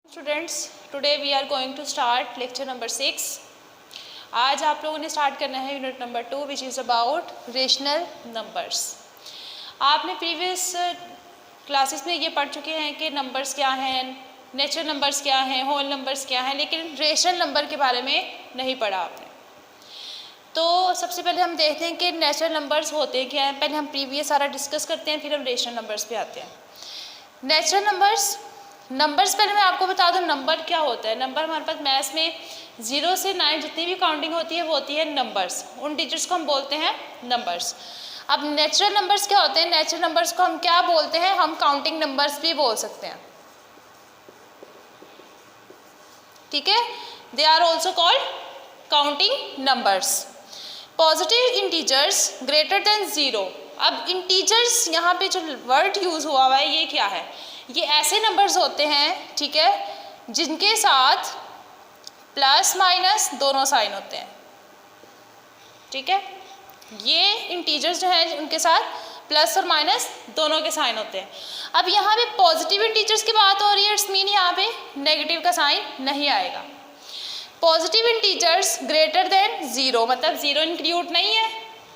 Students, today we are going to start lecture number 6। आज आप लोगों ने स्टार्ट करना है unit number 2 which is about rational numbers. आपने प्रीवियस क्लासेस में ये पढ़ चुके हैं कि नंबर्स क्या हैं, नेचुरल नंबर्स क्या हैं, होल नंबर्स क्या हैं, लेकिन रेशनल नंबर के बारे में नहीं पढ़ा आपने। तो सबसे पहले हम देखते हैं कि नेचुरल नंबर्स होते क्या हैं। पहले हम प्रीवियस सारा डिस्कस करते हैं, फिर हम रेशनल नंबर्स पे आते हैं। नेचुरल नंबर्स पहले मैं आपको बता दूं नंबर क्या होता है। नंबर हमारे पास मैथ्स में 0 से 9 जितनी भी काउंटिंग होती है वो होती है नंबर्स। उन डिजिट्स को हम बोलते हैं नंबर्स। अब नेचुरल नंबर्स क्या होते हैं? नेचुरल नंबर्स को हम क्या बोलते हैं? हम काउंटिंग नंबर्स भी बोल सकते हैं, ठीक है। They are also called counting numbers. Positive integers greater than 0। अब इंटीजर्स यहाँ पे जो वर्ड यूज हुआ हुआ है ये क्या है? ये ऐसे नंबर्स होते हैं, ठीक है, जिनके साथ प्लस माइनस दोनों साइन होते हैं, ठीक है। ये इंटीजर्स जो हैं उनके साथ प्लस और माइनस दोनों के साइन होते हैं। अब यहाँ पे पॉजिटिव इंटीजर्स की बात हो रही है, इट्स मीन यहाँ पे नेगेटिव का साइन नहीं आएगा। पॉजिटिव इंटीजर्स ग्रेटर देन 0, मतलब 0 इंक्लूड नहीं है।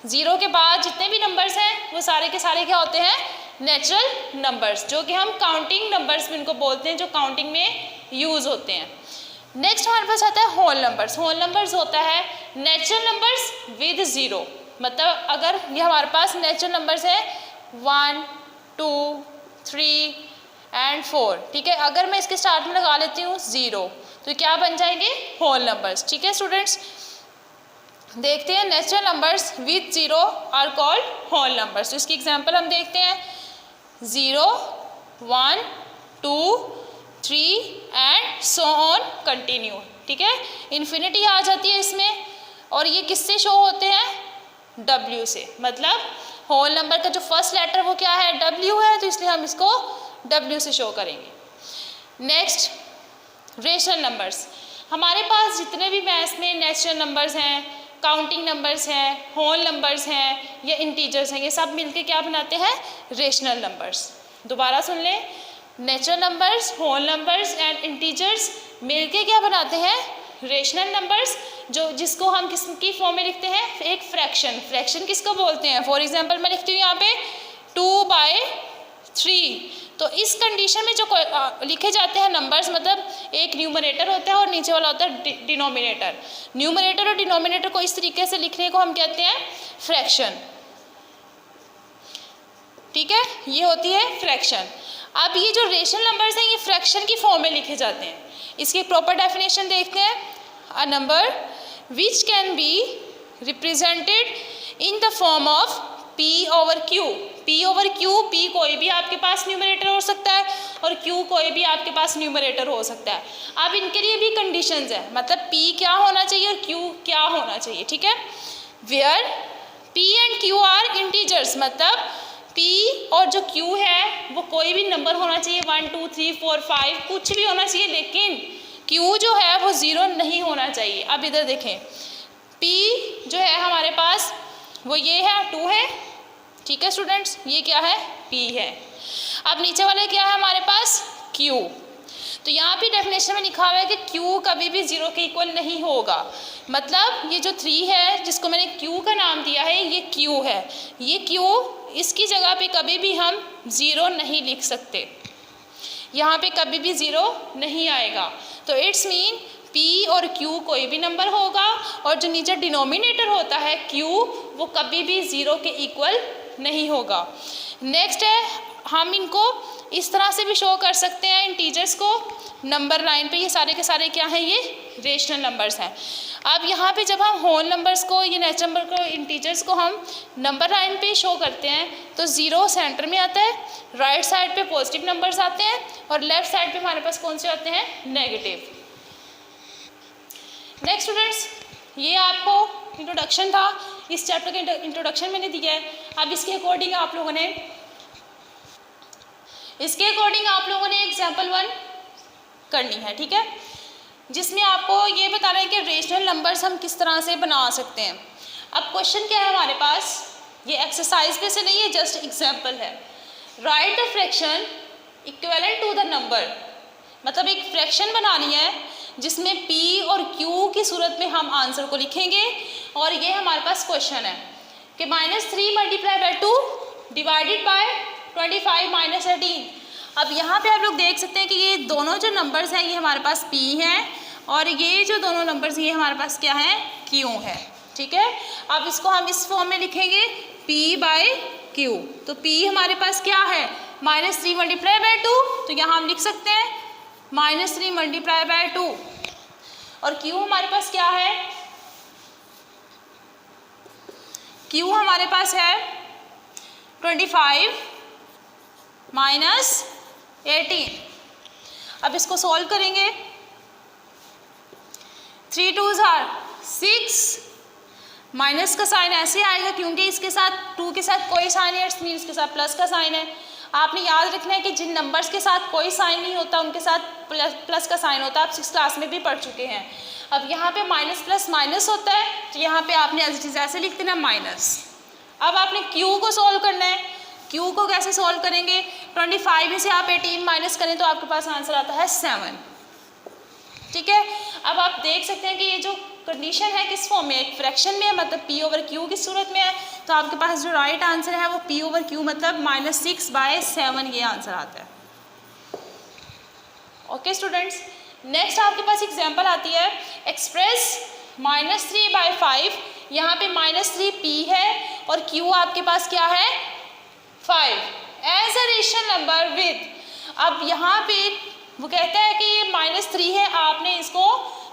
0 के बाद जितने भी नंबर्स हैं वो सारे के सारे क्या होते हैं? नेचुरल नंबर्स, जो कि हम काउंटिंग नंबर्स भी इनको बोलते हैं, जो काउंटिंग में यूज होते हैं। नेक्स्ट हमारे पास आता है होल नंबर्स। होल नंबर्स होता है नेचुरल नंबर्स विद 0, मतलब अगर ये हमारे पास नेचुरल नंबर्स है 1, 2, 3 एंड 4, ठीक है। अगर मैं इसके स्टार्ट में लगा लेती हूँ 0 तो क्या बन जाएंगे? होल नंबर्स, ठीक है। स्टूडेंट्स देखते हैं natural numbers with 0 are called whole numbers. तो इसकी एग्जांपल हम देखते हैं 0, 1, 2, 3 एंड सो ऑन कंटिन्यू, ठीक है। इन्फिनिटी आ जाती है इसमें, और ये किससे शो होते हैं? W से, मतलब होल नंबर का जो फर्स्ट लेटर वो क्या है? W है, तो इसलिए हम इसको W से शो करेंगे। Next rational numbers. हमारे पास जितने भी मैथ्स में नेचुरल नंबर्स हैं, काउंटिंग नंबर्स हैं, होल नंबर्स हैं या इंटीजर्स हैं, ये सब मिलके क्या बनाते हैं? Rational numbers. दोबारा सुन लें, natural numbers, whole numbers and integers मिलके क्या बनाते हैं? रेशनल नंबर्स, जो जिसको हम किसकी फॉर्म में लिखते हैं? एक फ्रैक्शन। फ्रैक्शन किसको बोलते हैं? फॉर एग्जाम्पल मैं लिखती हूँ यहाँ पे 2/3। तो इस कंडीशन में जो लिखे जाते हैं नंबर्स, मतलब एक न्यूमरेटर होता है और नीचे वाला होता है डिनोमिनेटर। न्यूमरेटर और डिनोमिनेटर को इस तरीके से लिखने को हम कहते हैं फ्रैक्शन, ठीक है। ये होती है फ्रैक्शन। अब ये जो रेशनल नंबर्स हैं ये फ्रैक्शन की फॉर्म में लिखे जाते हैं। इसकी प्रॉपर डेफिनेशन देखते हैं। A number which can be represented in the form of P over Q। P over Q, P कोई भी आपके पास न्यूमरेटर हो सकता है और Q कोई भी आपके पास न्यूमरेटर हो सकता है। अब इनके लिए भी कंडीशंस है, मतलब P क्या होना चाहिए और Q क्या होना चाहिए, ठीक है। Where P and Q are integers, मतलब P और जो Q है वो कोई भी नंबर होना चाहिए, 1, 2, 3, 4, 5 कुछ भी होना चाहिए, लेकिन Q जो है वो 0 नहीं होना चाहिए। अब इधर देखें, P जो है हमारे पास वो ये है 2 है, ठीक है स्टूडेंट्स, ये क्या है? P है। अब नीचे वाले क्या है हमारे पास? Q। तो यहाँ पे डेफिनेशन में लिखा हुआ है कि Q कभी भी 0 के इक्वल नहीं होगा, मतलब ये जो 3 है जिसको मैंने Q का नाम दिया है ये Q है। ये Q, इसकी जगह पे कभी भी हम 0 नहीं लिख सकते, यहाँ पे कभी भी 0 नहीं आएगा। तो इट्स मीन P और Q कोई भी नंबर होगा, और जो नीचे डिनोमिनेटर होता है Q वो कभी भी 0 के इक्वल नहीं होगा। नेक्स्ट है, हम इनको इस तरह से भी शो कर सकते हैं इंटीजर्स को नंबर लाइन पे। ये सारे के सारे क्या हैं? ये रेशनल नंबर्स हैं। अब यहाँ पे जब हम होल नंबर्स को, ये नेचुरल नंबर को, इंटीजर्स को हम नंबर लाइन पे शो करते हैं तो 0 सेंटर में आता है, राइट साइड पे पॉजिटिव नंबर्स आते हैं और लेफ्ट साइड पे हमारे पास कौन से आते हैं? नेगेटिव। नेक्स्ट स्टूडेंट्स, ये आपको इंट्रोडक्शन था, इस चैप्टर का इंट्रोडक्शन मैंने दिया है। अब इसके अकॉर्डिंग आप लोगों ने एग्जाम्पल 1 करनी है, ठीक है, जिसमें आपको ये बताना है कि रेशनल नंबर्स हम किस तरह से बना सकते हैं। अब क्वेश्चन क्या है हमारे पास? ये एक्सरसाइज पे से नहीं है, जस्ट एग्जाम्पल है। Write the fraction equivalent to the number मतलब एक फ्रैक्शन बनानी है जिसमें p और q की सूरत में हम आंसर को लिखेंगे। और ये हमारे पास क्वेश्चन है कि -3 multiply by 2 divided by 25 minus 18। अब यहाँ पे आप लोग देख सकते हैं कि ये दोनों जो नंबर्स हैं ये हमारे पास p हैं और ये जो दोनों नंबर्स ये हमारे पास क्या है, q है। ठीक है, अब इसको हम इस फॉर्म में लिखेंगे p बाई q। तो p हमारे पास क्या है, -3 मल्टीप्लाई बाई 2, तो यहाँ हम लिख सकते हैं -3 मल्टीप्लाई बाई 2। और q हमारे पास क्या है, q हमारे पास है 25 माइनस 18। अब इसको सॉल्व करेंगे, 3 2s आर 6, माइनस का साइन ऐसे आएगा क्योंकि इसके साथ 2 के साथ कोई साइन है, इट्स मीन इसके साथ प्लस का साइन है। आपने याद रखना है कि जिन नंबर्स के साथ कोई साइन नहीं होता उनके साथ प्लस का साइन होता है, आप 6th क्लास में भी पढ़ चुके हैं। अब यहाँ पे माइनस प्लस माइनस होता है, तो यहाँ पे आपने ऐसे लिख देना माइनस। अब आपने q को सॉल्व करना है, q को कैसे सॉल्व करेंगे, 25 में से आप 18 माइनस करें तो आपके पास आंसर आता है 7। ठीक है, अब आप देख सकते हैं कि ये जो कंडीशन है किस फॉर्म में, एक फ्रैक्शन में है, मतलब p ओवर q की सूरत में है। तो आपके पास जो राइट आंसर है वो p ओवर q मतलब -6/7 ये आंसर आता है। ओके स्टूडेंट्स, नेक्स्ट आपके पास एग्जांपल आती है एक्सप्रेस -3/5। यहाँ पे -3p है और q आपके पास क्या है 5 as a rational number with. अब यहाँ पे वो कहता है कि ये -3 है, आपने इसको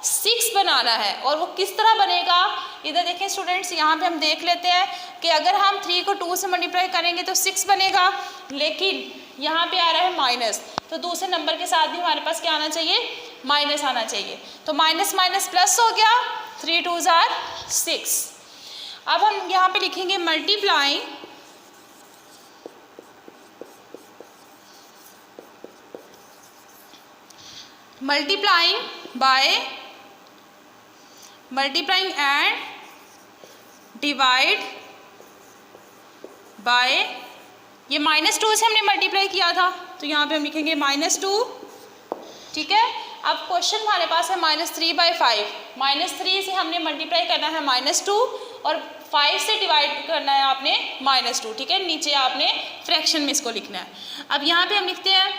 6 बनाना है। और वो किस तरह बनेगा, इधर देखें स्टूडेंट्स, यहाँ पे हम देख लेते हैं कि अगर हम 3 को 2 से मल्टीप्लाई करेंगे तो 6 बनेगा, लेकिन यहाँ पे आ रहा है माइनस, तो दूसरे नंबर के साथ भी हमारे पास क्या आना चाहिए, माइनस आना चाहिए। तो माइनस माइनस प्लस हो गया, 3 2s आर 6। अब हम यहाँ पे लिखेंगे मल्टीप्लाइंग एंड डिवाइड बाय, ये -2 से हमने मल्टीप्लाई किया था तो यहाँ पे हम लिखेंगे -2। ठीक है, अब क्वेश्चन हमारे पास है -3/5, -3 से हमने मल्टीप्लाई करना है -2 और 5 से डिवाइड करना है आपने -2। ठीक है, नीचे आपने फ्रैक्शन में इसको लिखना है। अब यहाँ पे हम लिखते हैं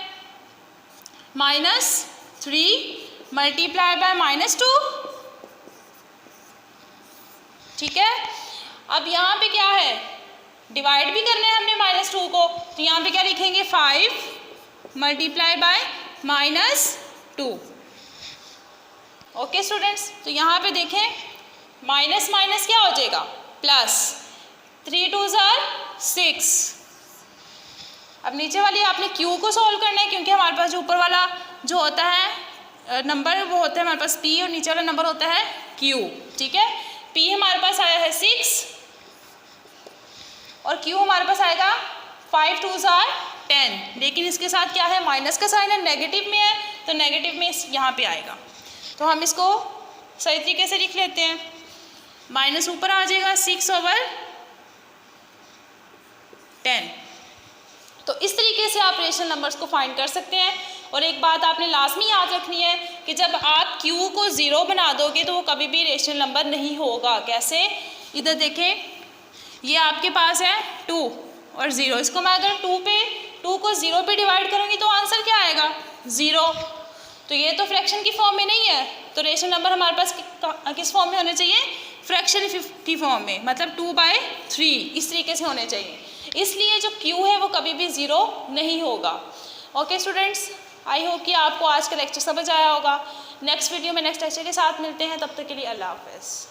-3 मल्टीप्लाई बाय -2। ठीक है, अब यहाँ पे क्या है, डिवाइड भी करना है हमने -2 को, तो यहाँ पे क्या लिखेंगे 5 मल्टीप्लाई बाय -2। ओके स्टूडेंट्स, तो यहाँ पे देखें माइनस माइनस क्या हो जाएगा प्लस, 3 2s आर 6। अब नीचे वाली आपने q को सॉल्व करना है क्योंकि हमारे पास जो ऊपर वाला जो होता है नंबर वो होता है हमारे पास p और नीचे वाला नंबर होता है q। ठीक है, p हमारे पास आया है 6 और q हमारे पास आएगा 5 2s आर 10, लेकिन इसके साथ क्या है माइनस का साइन है, नेगेटिव में है, तो नेगेटिव में यहाँ पे आएगा। तो हम इसको सही तरीके से लिख लेते हैं, माइनस ऊपर आ जाएगा 6/10। तो इस तरीके से आप रेशनल नंबर्स को फाइंड कर सकते हैं। और एक बात आपने लाजमी याद रखनी है कि जब आप q को 0 बना दोगे तो वो कभी भी रेशनल नंबर नहीं होगा। कैसे, इधर देखें, ये आपके पास है 2 और 0, इसको मैं अगर 2 को 0 पे डिवाइड करूँगी तो आंसर क्या आएगा 0। तो ये तो फ्रैक्शन की फॉर्म में नहीं है, तो रेशनल नंबर हमारे पास किस फॉर्म में होने चाहिए, फ्रैक्शन की फॉर्म में, मतलब 2/3 इस तरीके से होने चाहिए। इसलिए जो q है वो कभी भी 0 नहीं होगा। ओके स्टूडेंट्स, आई होप कि आपको आज का लेक्चर समझ आया होगा। नेक्स्ट वीडियो में नेक्स्ट लेक्चर के साथ मिलते हैं, तब तक के लिए अल्लाह हाफ़िज़।